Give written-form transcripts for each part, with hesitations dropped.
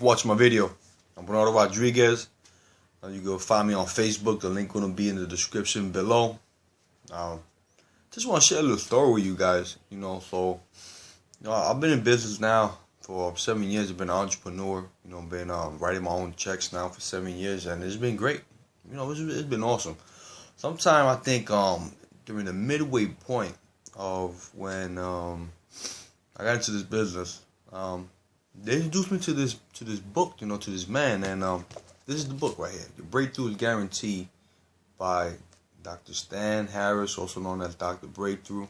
Watch my video. I'm Bernardo Rodriguez. You can find me on Facebook. The link gonna be in the description below. Just want to share a little story with you guys. I've been in business now for 7 years. I've been an entrepreneur. Been writing my own checks now for 7 years, and it's been great. It's been awesome. Sometime I think during the midway point of when I got into this business, they introduced me to this book, to this man, and this is the book right here. Your Breakthrough is Guaranteed by Dr. Stan Harris, also known as Dr. Breakthrough.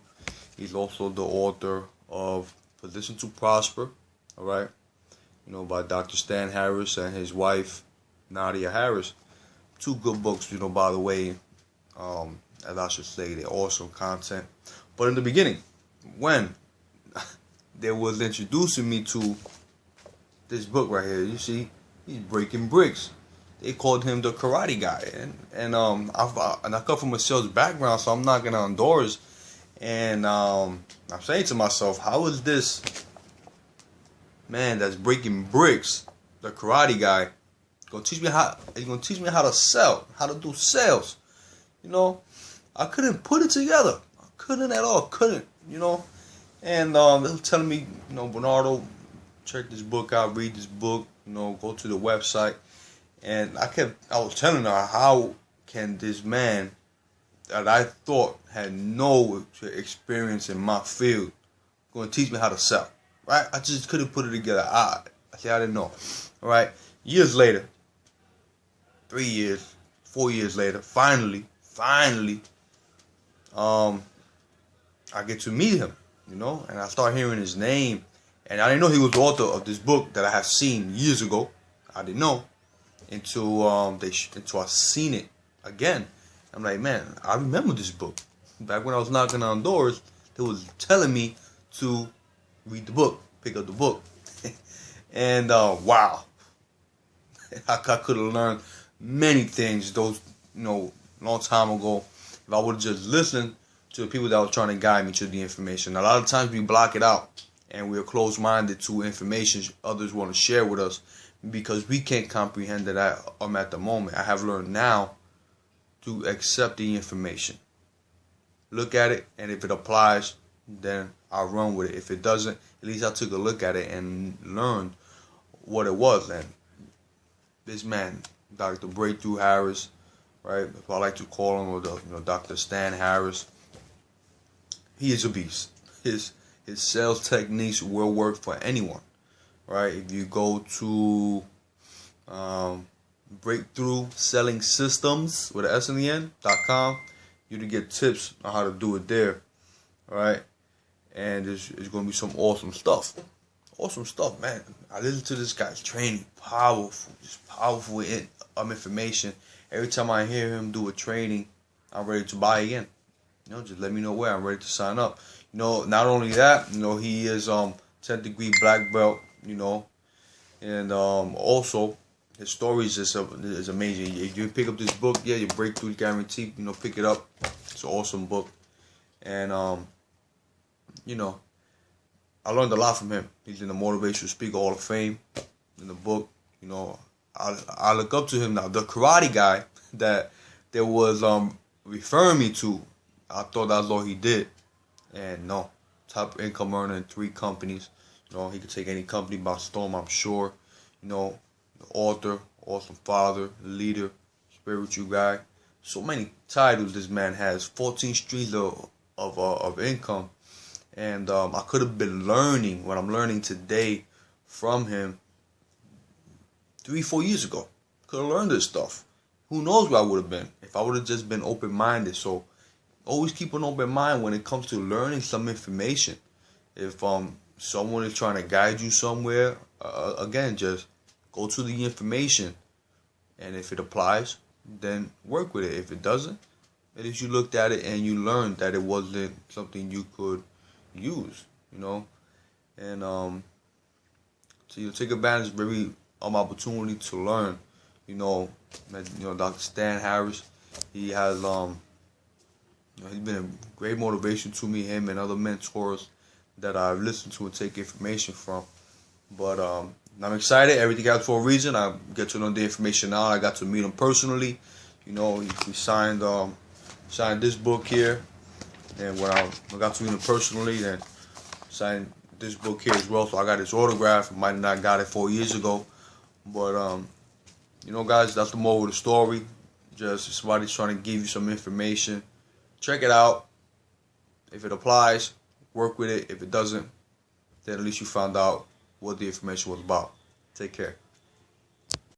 He's also the author of Position to Prosper, all right? By Dr. Stan Harris and his wife, Nadia Harris. Two good books, by the way, as I should say. They're awesome content. But in the beginning, when they was introducing me to this book right here, you see, he's breaking bricks. They called him the karate guy, and I come from a sales background, so I'm knocking on doors, and I'm saying to myself, how is this man that's breaking bricks, the karate guy, gonna teach me how? He's gonna teach me how to sell, how to do sales. I couldn't put it together. I couldn't at all. And they were telling me, Bernardo, check this book out, read this book, go to the website. And I was telling her, how can this man that I thought had no experience in my field going to teach me how to sell, right? I just couldn't put it together. I didn't know, all right? Years later, 3 years, 4 years later, finally, I get to meet him, and I start hearing his name. And I didn't know he was the author of this book that I had seen years ago. I didn't know until I seen it again. I'm like, man, I remember this book. Back when I was knocking on doors, they was telling me to read the book, pick up the book. And wow, I could have learned many things long time ago if I would have just listened to the people that were trying to guide me to the information. A lot of times we block it out, and we're closed-minded to information others want to share with us because we can't comprehend that at the moment. I have learned now to accept the information, look at it, and if it applies, then I'll run with it. If it doesn't, at least I took a look at it and learned what it was. And this man, Dr. Breakthrough Harris, right, if I like to call him, or Dr. Stan Harris, he is a beast. His sales techniques will work for anyone, right? If you go to Breakthrough Selling Systems with an S in the end.com, you can get tips on how to do it there, right? And it's going to be some awesome stuff. Awesome stuff, man. I listen to this guy's training. Powerful information. Every time I hear him do a training, I'm ready to buy again. Just let me know where. I'm ready to sign up. Not only that, he is 10th degree black belt, and also his stories is amazing. If you pick up this book, your breakthrough is guaranteed. Pick it up. It's an awesome book, and I learned a lot from him. He's in the Motivational Speaker Hall of Fame. In the book, I look up to him now. The karate guy that there was referring me to, I thought that's all he did. And no, top income earner in 3 companies. He could take any company by storm, I'm sure. The author, awesome father, leader, spiritual guy. So many titles this man has. 14 streams of income. And I could have been learning what I'm learning today from him 3-4 years ago. Could have learned this stuff. Who knows where I would have been if I would have just been open-minded. So always keep an open mind when it comes to learning some information. If someone is trying to guide you somewhere, again, just go to the information. And if it applies, then work with it. If it doesn't, at least you looked at it and you learned that it wasn't something you could use, And so you take advantage of every opportunity to learn. Dr. Stan Harris, he has he's been a great motivation to me, him and other mentors that I've listened to and take information from. But I'm excited. Everything happens for a reason. I get to know the information now. I got to meet him personally. You know, we signed this book here, and when I got to meet him personally, then signed this book here as well. So I got his autograph. I might have not got it 4 years ago, but you know, guys, that's the moral of the story. Just somebody's trying to give you some information. Check it out. If it applies, work with it. If it doesn't, then at least you found out what the information was about. Take care.